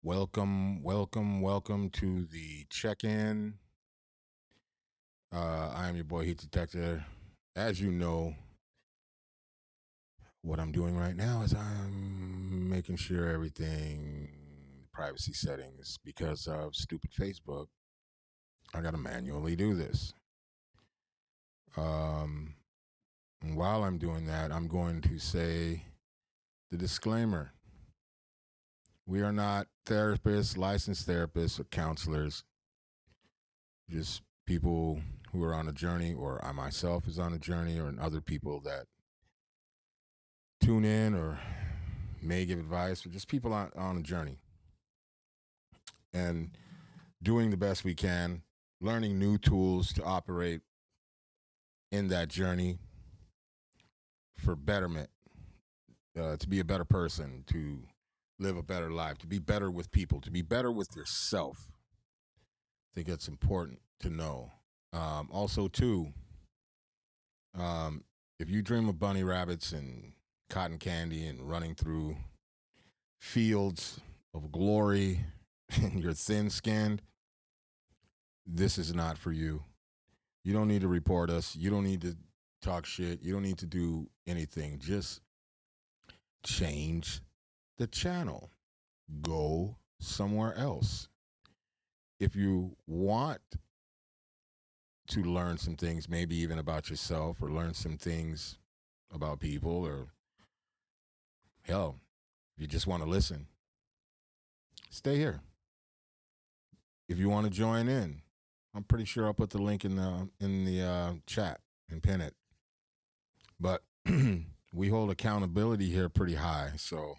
Welcome to the check-in. I am your boy Heat Detector. As you know, what I'm doing right now is I'm making sure everything privacy settings because of stupid Facebook. I gotta manually do this. Um, and while I'm doing that, I'm going to say the disclaimer: we are not therapists, licensed therapists, or counselors. Just people who are on a journey, or I myself is on a journey, or other people that tune in or may give advice, or just people on a journey and doing the best we can, learning new tools to operate in that journey for betterment, to be a better person, to live a better life, to be better with people, to be better with yourself. I think that's important to know. Also, too, um, if you dream of bunny rabbits and cotton candy and running through fields of glory and you're thin skinned, this is not for you. You don't need to report us. You don't need to talk shit. You don't need to do anything. Just change the channel. Go somewhere else. If you want to learn some things, maybe even about yourself, or learn some things about people, or hell, if you just want to listen, stay here. If you want to join in, I'm pretty sure I'll put the link in the chat and pin it. But we hold accountability here pretty high, so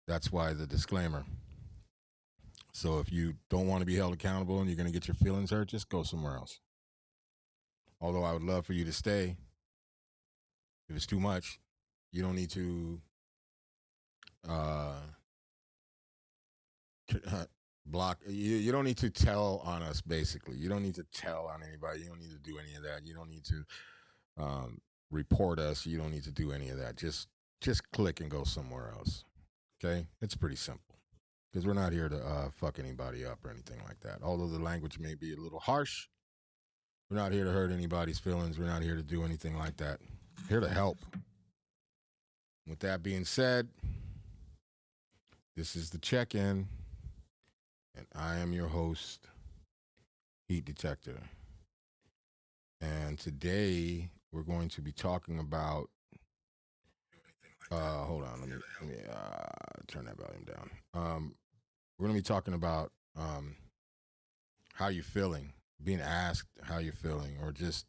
that's why the disclaimer. So if you don't want to be held accountable and you're going to get your feelings hurt, just go somewhere else. Although I would love for you to stay. If it's too much, you don't need to uh, block. You don't need to tell on us. Basically, you don't need to tell on anybody. You don't need to do any of that. You don't need to um, report us. You don't need to do any of that. Just click and go somewhere else. Okay, it's pretty simple because we're not here to fuck anybody up or anything like that. Although the language may be a little harsh, we're not here to hurt anybody's feelings. We're not here to do anything like that. Here to help. With that being said, this is the check-in, and I am your host, Heat Detector. And today we're going to be talking about. Hold on, let me turn that volume down. We're going to be talking about how you're feeling, being asked how you're feeling, or just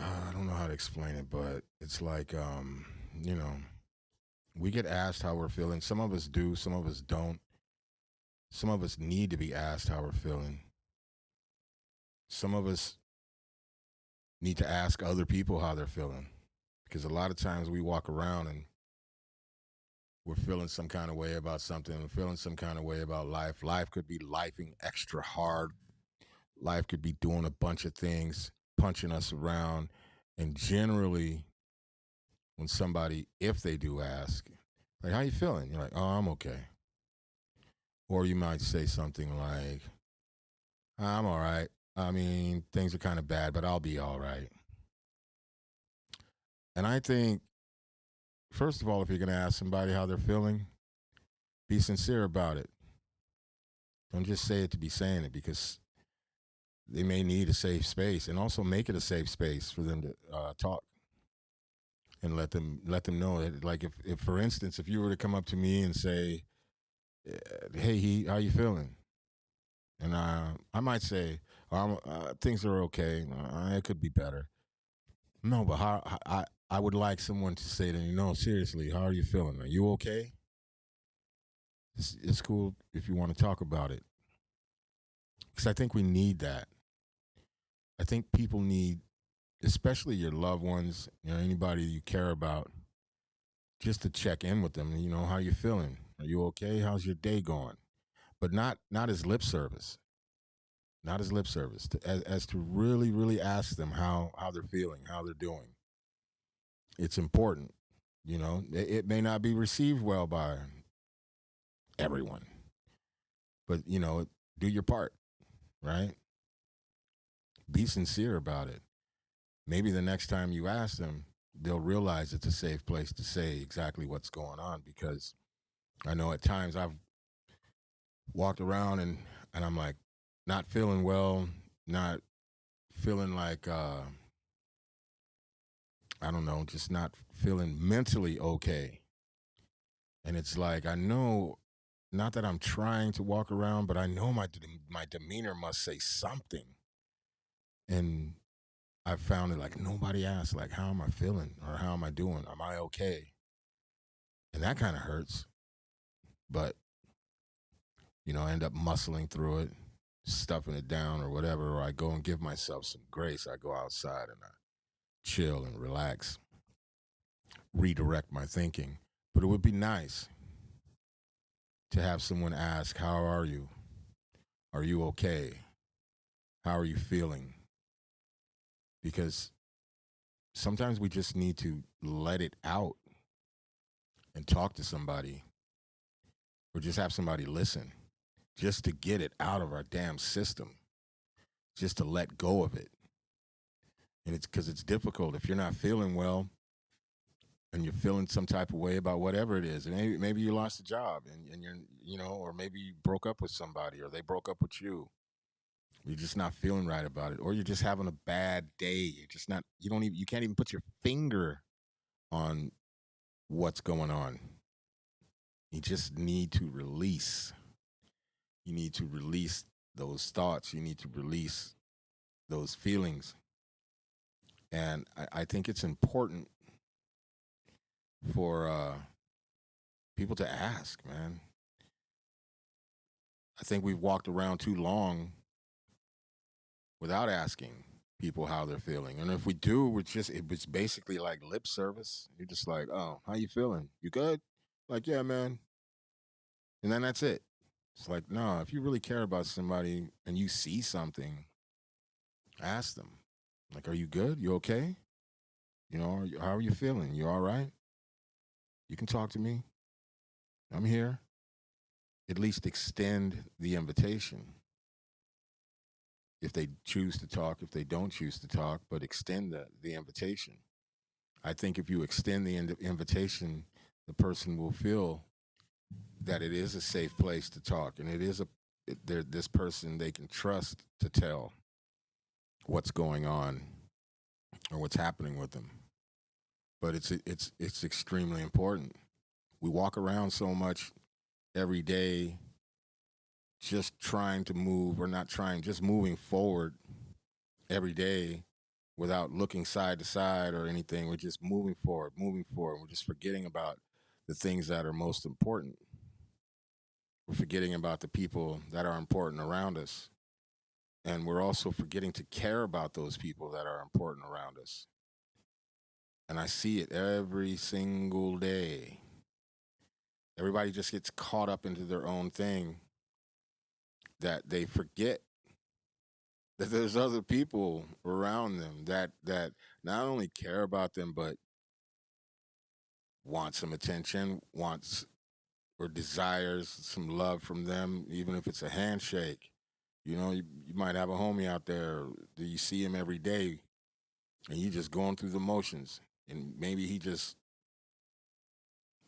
I don't know how to explain it, but it's like you know, we get asked how we're feeling. Some of us do, some of us don't. Some of us need to be asked how we're feeling. Some of us need to ask other people how they're feeling because a lot of times we walk around and we're feeling some kind of way about something. We're feeling some kind of way about life. Life could be lifing extra hard. Life could be doing a bunch of things, punching us around. And generally, when somebody, if they do ask, like, how you feeling? You're like, oh, I'm okay. Or you might say something like, I'm all right. I mean, things are kind of bad, but I'll be all right. And I think, first of all, if you're going to ask somebody how they're feeling, be sincere about it. Don't just say it to be saying it because they may need a safe space, and also make it a safe space for them to talk and let them know that, like, if for instance, if you were to come up to me and say, hey, how you feeling? And I might say, things are okay. It could be better. No, but I would like someone to say to me, no, seriously, how are you feeling? Are you okay? It's cool if you want to talk about it because I think we need that. I think people need, especially your loved ones, anybody you care about, just to check in with them. How you feeling? Are you okay? How's your day going? But not as lip service, not as lip service, as to really ask them how they're feeling, how they're doing. It's important. It may not be received well by everyone, but do your part, right? Be sincere about it. Maybe the next time you ask them, they'll realize it's a safe place to say exactly what's going on, because I know at times I've walked around and I'm like not feeling well, not feeling like I don't know, just not feeling mentally okay. And it's like I know, not that I'm trying to walk around, but I know my demeanor must say something. And I found it like nobody asked, like, how am I feeling or how am I doing? Am I okay? And that kind of hurts. But I end up muscling through it, stuffing it down or whatever. Or I go and give myself some grace. I go outside and I chill and relax, redirect my thinking. But it would be nice to have someone ask, how are you? Are you okay? How are you feeling? Because sometimes we just need to let it out and talk to somebody, or just have somebody listen, just to get it out of our damn system, just to let go of it. And it's because it's difficult if you're not feeling well and you're feeling some type of way about whatever it is. And maybe you lost a job, and you're, or maybe you broke up with somebody or they broke up with you. You're just not feeling right about it, or you're just having a bad day. You're just not, you can't even put your finger on what's going on. You just need to release. You need to release those thoughts. You need to release those feelings. And I think it's important for people to ask, man. I think we've walked around too long without asking people how they're feeling. And if we do, it's basically like lip service. You're just like, oh, how you feeling? You good? Like, yeah, man. And then that's it. It's like, no, if you really care about somebody and you see something, ask them. Like, are you good? You okay? How are you feeling? You all right? You can talk to me. I'm here. At least extend the invitation. If they choose to talk, if they don't choose to talk, but extend the invitation. I think if you extend the invitation, the person will feel that it is a safe place to talk, and it is this person they can trust to tell what's going on or what's happening with them. But it's extremely important. We walk around so much every day, just trying to move, or not trying, just moving forward every day without looking side to side or anything. We're just moving forward, moving forward. We're just forgetting about the things that are most important. We're forgetting about the people that are important around us. And we're also forgetting to care about those people that are important around us. And I see it every single day. Everybody just gets caught up into their own thing, that they forget that there's other people around them that not only care about them, but want some attention, wants or desires some love from them, even if it's a handshake. You might have a homie out there that you see him every day, and you just going through the motions, and maybe he just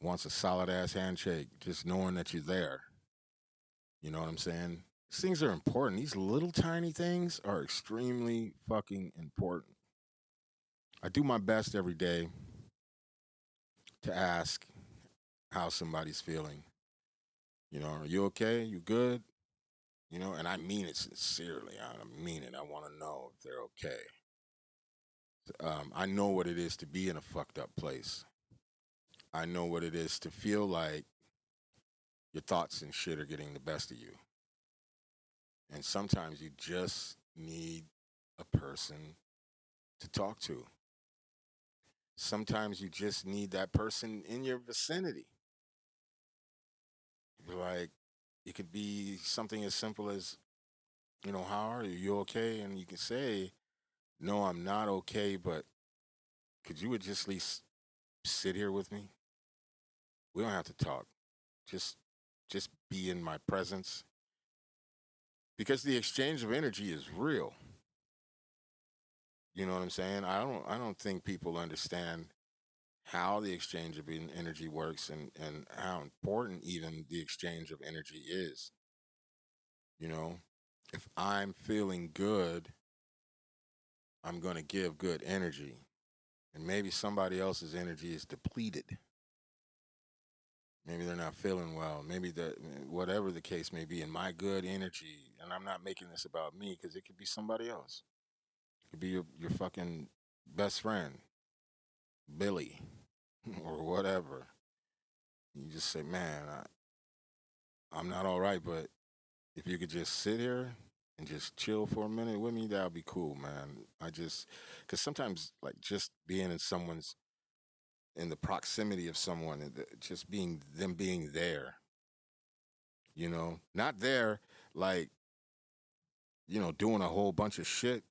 wants a solid ass handshake, just knowing that you're there. You know what I'm saying? These things are important. These little tiny things are extremely fucking important. I do my best every day to ask how somebody's feeling. Are you okay? You good? And I mean it sincerely. I mean it. I want to know if they're okay. I know what it is to be in a fucked up place. I know what it is to feel like your thoughts and shit are getting the best of you. And sometimes you just need a person to talk to. Sometimes you just need that person in your vicinity. Like, it could be something as simple as, how are you? You okay? And you can say, no, I'm not okay, but could you at just at least sit here with me? We don't have to talk. Just just be in my presence because the exchange of energy is real. You know what I'm saying? I don't think people understand how the exchange of energy works and how important even the exchange of energy is. You know, if I'm feeling good, I'm going to give good energy. And maybe somebody else's energy is depleted. Maybe they're not feeling well. Maybe whatever the case may be, in my good energy, and I'm not making this about me because it could be somebody else. It could be your fucking best friend, Billy, or whatever. You just say, man, I'm not all right, but if you could just sit here and just chill for a minute with me, that would be cool, man. Because sometimes, like, just being in the proximity of someone, and just being there, not there, like, doing a whole bunch of shit,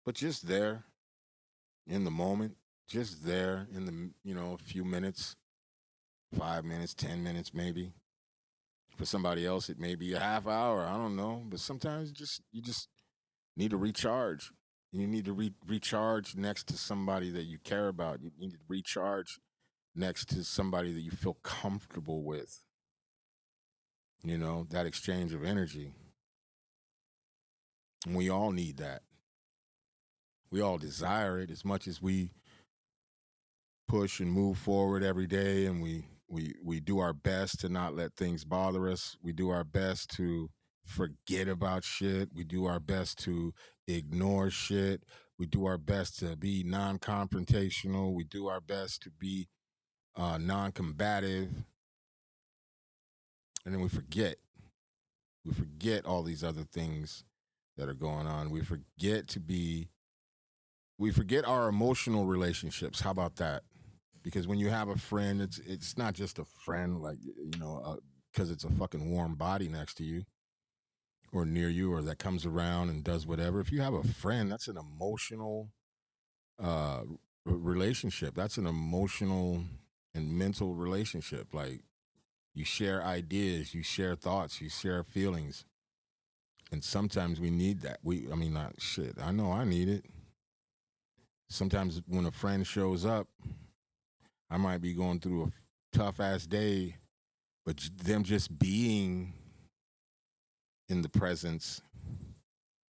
but just there in the moment, just there in the, a few minutes, 5 minutes, 10 minutes, maybe. For somebody else, it may be a half hour. I don't know, but sometimes you just need to recharge. You need to recharge next to somebody that you care about. You need to recharge next to somebody that you feel comfortable with. That exchange of energy. And we all need that. We all desire it as much as we push and move forward every day, and we do our best to not let things bother us. We do our best to forget about shit. We do our best to ignore shit. We do our best to be non-confrontational. We do our best to be non-combative, and then we forget. We forget all these other things that are going on. We forget our emotional relationships. How about that? Because when you have a friend, it's not just a friend, like, because it's a fucking warm body next to you or near you, or that comes around and does whatever. If you have a friend, that's an emotional relationship. That's an emotional and mental relationship. Like, you share ideas, you share thoughts, you share feelings, and sometimes we need that. I mean, not shit. I know I need it. Sometimes when a friend shows up, I might be going through a tough ass day, but them just being in the presence,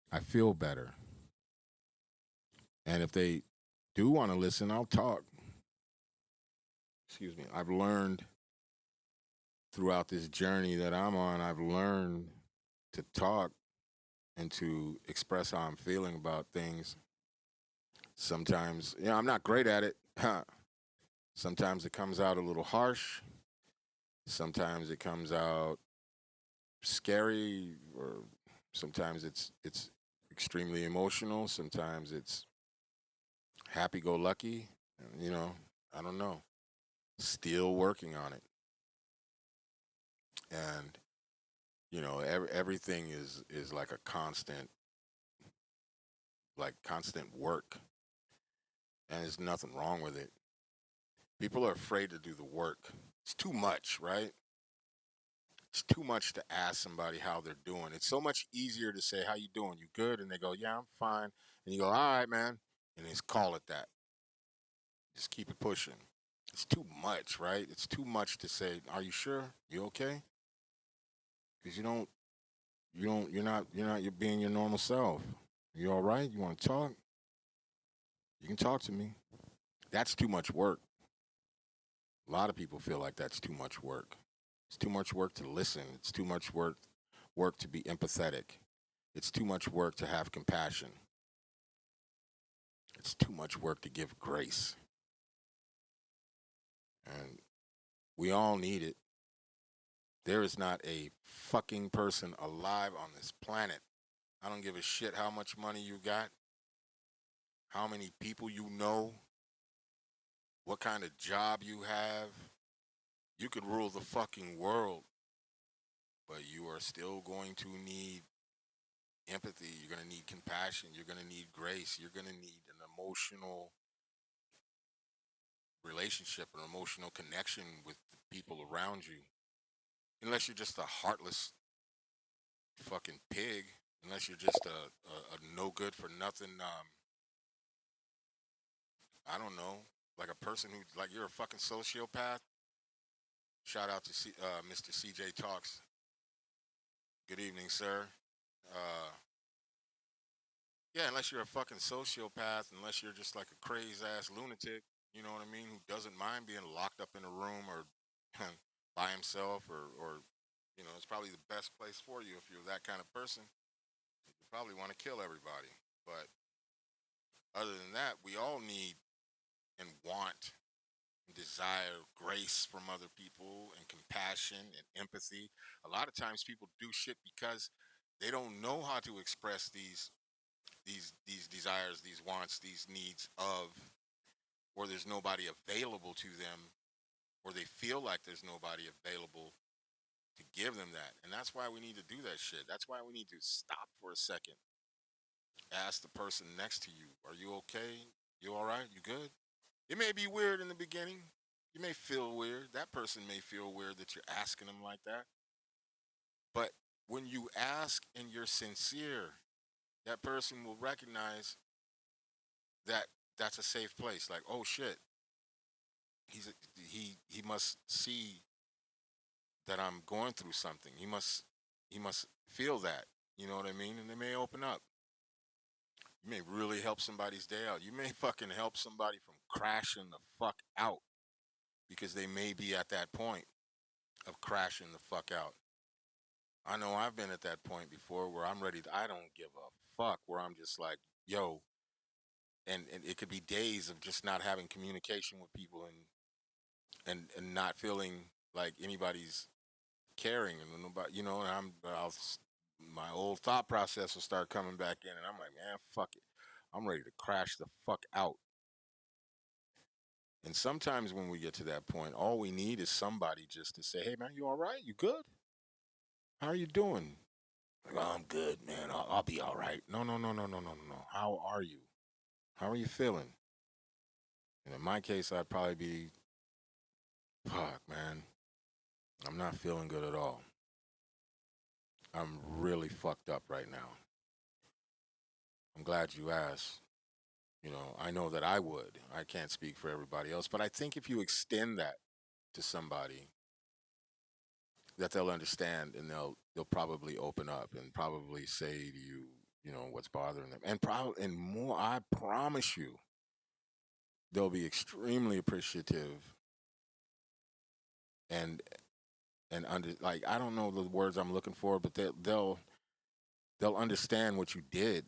I feel better. And if they do want to listen, I'll talk. Excuse me. I've learned throughout this journey that I'm on, I've learned to talk and to express how I'm feeling about things. Sometimes, I'm not great at it. Sometimes it comes out a little harsh. Sometimes it comes out scary, or sometimes it's extremely emotional. Sometimes it's happy go lucky. You know, I don't know. Still working on it, and everything is like a constant work, and there's nothing wrong with it. People are afraid to do the work. It's too much, right? It's too much to ask somebody how they're doing. It's so much easier to say, "How you doing? You good?" And they go, "Yeah, I'm fine." And you go, "All right, man," and just call it that. Just keep it pushing. It's too much, right? It's too much to say, "Are you sure? You okay?" Because you're being your normal self. You all right? You want to talk? You can talk to me. That's too much work. A lot of people feel like that's too much work. It's too much work to listen. It's too much work to be empathetic. It's too much work to have compassion. It's too much work to give grace. And we all need it. There is not a fucking person alive on this planet. I don't give a shit how much money you got, how many people you know, what kind of job you have. You could rule the fucking world, but you are still going to need empathy. You're going to need compassion. You're going to need grace. You're going to need an emotional relationship or emotional connection with the people around you. Unless you're just a heartless fucking pig. Unless you're just a no good for nothing. I don't know, like a person who like you're a fucking sociopath. Shout out to Mr. CJ Talks. Good evening, sir. Uh, yeah, unless you're a fucking sociopath, unless you're just like a crazy ass lunatic, you know what I mean, who doesn't mind being locked up in a room or by himself or it's probably the best place for you if you're that kind of person. You probably want to kill everybody. But other than that, we all need and want and desire grace from other people and compassion and empathy. A lot of times people do shit because they don't know how to express these desires, these wants, these needs of, or there's nobody available to them, or they feel like there's nobody available to give them that. And that's why we need to do that shit. That's why we need to stop for a second. Ask the person next to you, are you okay? You all right? You good? It may be weird in the beginning. You may feel weird. That person may feel weird that you're asking them like that. But when you ask and you're sincere, that person will recognize that that's a safe place. Like, oh shit, he must see that I'm going through something. He must feel that. You know what I mean? And they may open up. You may really help somebody's day out. You may fucking help somebody from crashing the fuck out because they may be at that point of crashing the fuck out. I know I've been at that point before where I'm ready to, I don't give a fuck, where I'm just like, yo, and it could be days of just not having communication with people and not feeling like anybody's caring and nobody, and my old thought process will start coming back in and I'm like, man, fuck it. I'm ready to crash the fuck out. And sometimes when we get to that point, all we need is somebody just to say, hey, man, you all right? You good? How are you doing? Like, oh, I'm good, man. I'll be all right. No, no, no, no, no, no, no, no. How are you? How are you feeling? And in my case, I'd probably be, fuck, man. I'm not feeling good at all. I'm really fucked up right now. I'm glad you asked. I know that I would. I can't speak for everybody else, but I think if you extend that to somebody, that they'll understand and they'll probably open up and probably say to you, what's bothering them, and probably and more. I promise you, they'll be extremely appreciative and under like I don't know the words I'm looking for, but they'll understand what you did,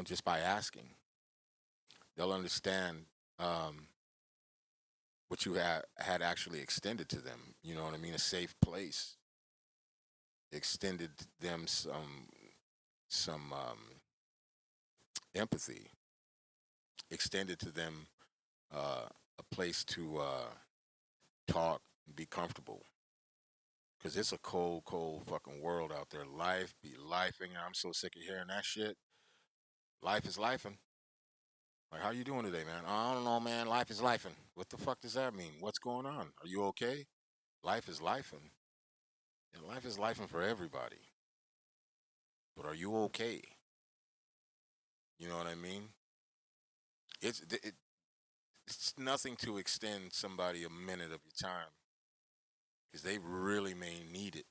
just by asking. They'll understand what you had actually extended to them. You know what I mean? A safe place, extended them some empathy, extended to them a place to talk and be comfortable. Cause it's a cold, cold fucking world out there. Life be lifing. I'm so sick of hearing that shit. Life is lifing. Like, how you doing today, man? I don't know, man. Life is lifing. What the fuck does that mean? What's going on? Are you okay? Life is lifing. And life is lifing for everybody. But are you okay? You know what I mean? It's it's nothing to extend somebody a minute of your time because they really may need it.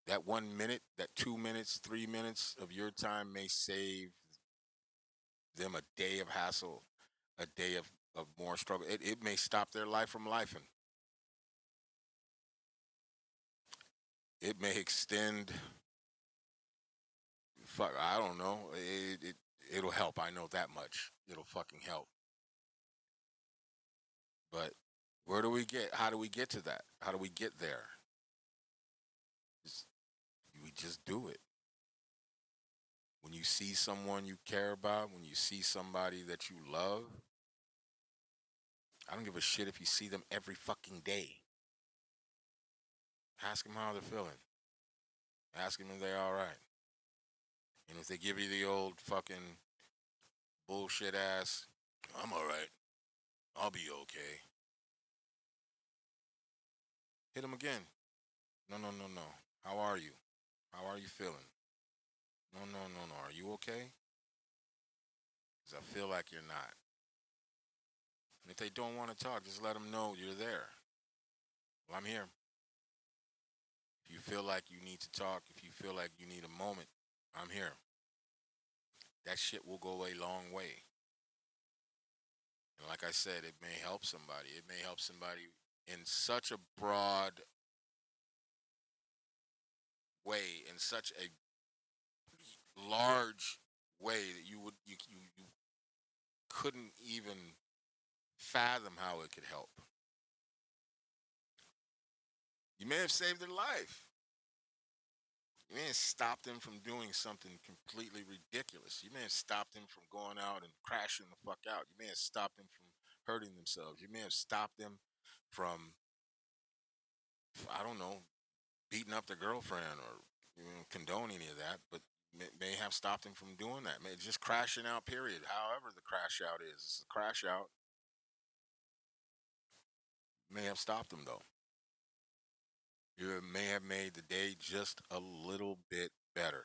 That 1 minute, that 2 minutes, 3 minutes of your time may save them a day of hassle, a day of more struggle. It may stop their life from lifing. It may extend. Fuck, I don't know. It'll help. I know that much. It'll fucking help. But where do we get? How do we get to that? How do we get there? Just, we just do it. When you see someone you care about, when you see somebody that you love, I don't give a shit if you see them every fucking day. Ask them how they're feeling. Ask them if they're all right. And if they give you the old fucking bullshit ass, I'm all right. I'll be okay. Hit him again. No, no, no, no. How are you? How are you feeling? No, no, no, no. Are you okay? Because I feel like you're not. And if they don't want to talk, just let them know you're there. Well, I'm here. If you feel like you need to talk, if you feel like you need a moment, I'm here. That shit will go a long way. And like I said, it may help somebody. It may help somebody in such a broad way, in such a large way that you couldn't even fathom how it could help. You may have saved their life. You may have stopped them from doing something completely ridiculous. You may have stopped them from going out and crashing the fuck out. You may have stopped them from hurting themselves. You may have stopped them from, I don't know, beating up their girlfriend or condone any of that, but may have stopped them from doing that. May just crashing out, period. However, the crash out is, it's a crash out. May have stopped them though. You may have made the day just a little bit better.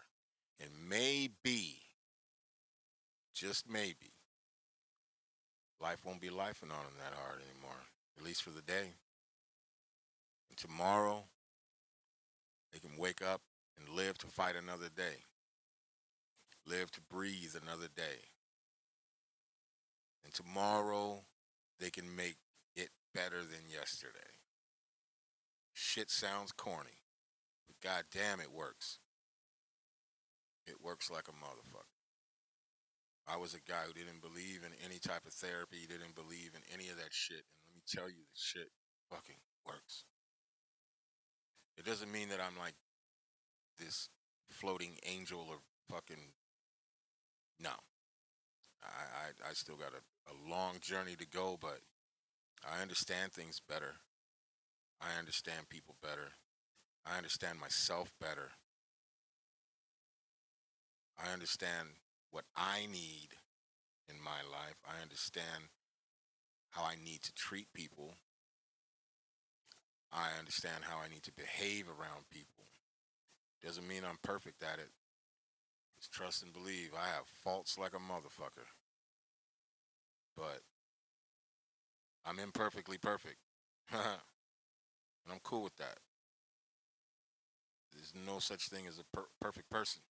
And maybe, just maybe, life won't be lifing on them that hard anymore, at least for the day. And tomorrow, they can wake up and live to fight another day, live to breathe another day. And tomorrow, they can make it better than yesterday. Shit sounds corny, but goddamn, it works. It works like a motherfucker. I was a guy who didn't believe in any type of therapy, didn't believe in any of that shit. And let me tell you, this shit fucking works. It doesn't mean that I'm like this floating angel or fucking, no. I still got a long journey to go, but I understand things better. I understand people better. I understand myself better. I understand what I need in my life. I understand how I need to treat people. I understand how I need to behave around people. Doesn't mean I'm perfect at it. Just trust and believe. I have faults like a motherfucker. But I'm imperfectly perfect. And I'm cool with that. There's no such thing as a perfect person.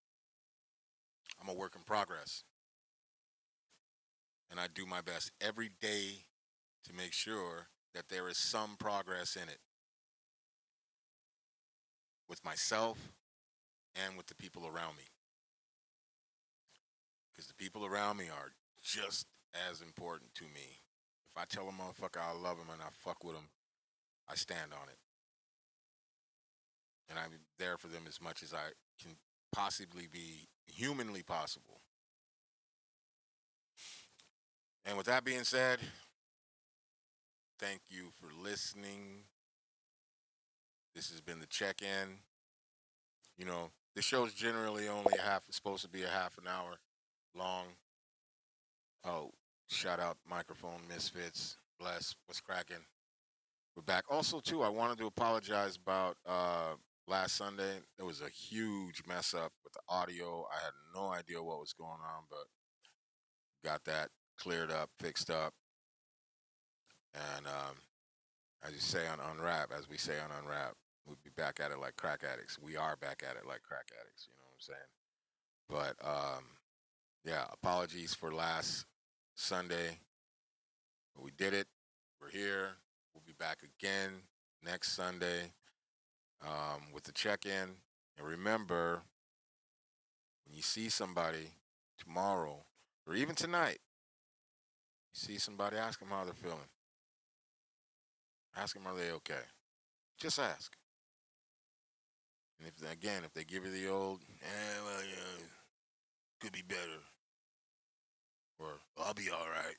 I'm a work in progress. And I do my best every day to make sure that there is some progress in it with myself and with the people around me. Because the people around me are just as important to me. If I tell a motherfucker I love him and I fuck with him, I stand on it. And I'm there for them as much as I can possibly be humanly possible. And with that being said, thank you for listening. This has been the check-in. You know, the show's generally only supposed to be a half an hour long. Oh, shout out Microphone Misfits. Bless. What's cracking? We're back. Also, too, I wanted to apologize about last Sunday. There was a huge mess up with the audio. I had no idea what was going on, but got that cleared up, fixed up. And as you say on Unwrap, as we say on Unwrap, we'll be back at it like crack addicts. We are back at it like crack addicts. You know what I'm saying? But yeah, apologies for last Sunday. But we did it. We're here. We'll be back again next Sunday with the check-in. And remember, when you see somebody tomorrow or even tonight, you see somebody, ask them how they're feeling. Ask them, are they okay? Just ask. And if they give you the old, well, yeah, could be better, or I'll be all right,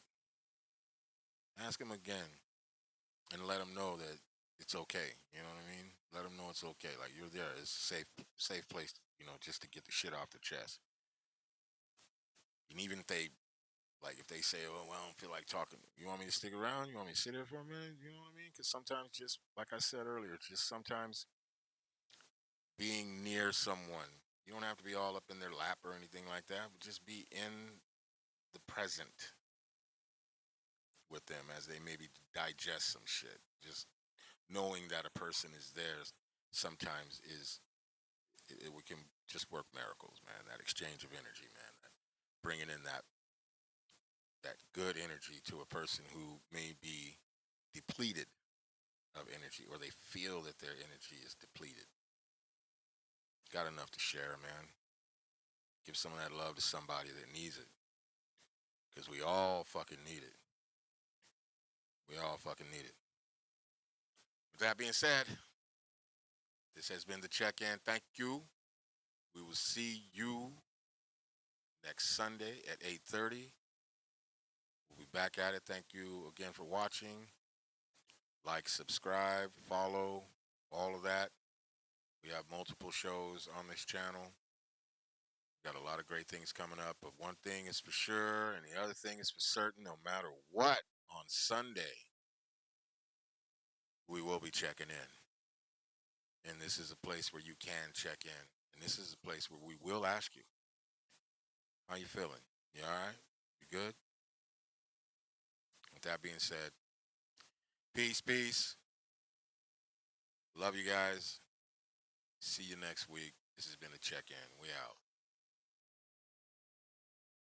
ask them again and let them know that it's okay. You know what I mean? Let them know it's okay. Like you're there. It's a safe place. You know, just to get the shit off the chest. And even if they Like if they say, "Oh, well, I don't feel like talking," you want me to stick around? You want me to sit here for a minute? You know what I mean? Because sometimes, just like I said earlier, just sometimes being near someone, you don't have to be all up in their lap or anything like that, but just be in the present with them as they maybe digest some shit. Just knowing that a person is there sometimes we can just work miracles, man. That exchange of energy, man. That bringing in that good energy to a person who may be depleted of energy, or they feel that their energy is depleted. Got enough to share, man. Give some of that love to somebody that needs it, because we all fucking need it. We all fucking need it. With that being said, this has been the check-in. Thank you. We will see you next Sunday at 8:30. We'll be back at it. Thank you again for watching. Like, subscribe, follow, all of that. We have multiple shows on this channel. Got a lot of great things coming up, but one thing is for sure, and the other thing is for certain. No matter what, on Sunday, we will be checking in. And this is a place where you can check in. And this is a place where we will ask you, how you feeling? You all right? You good? With that being said, peace, peace. Love you guys. See you next week. This has been a check-in. We out.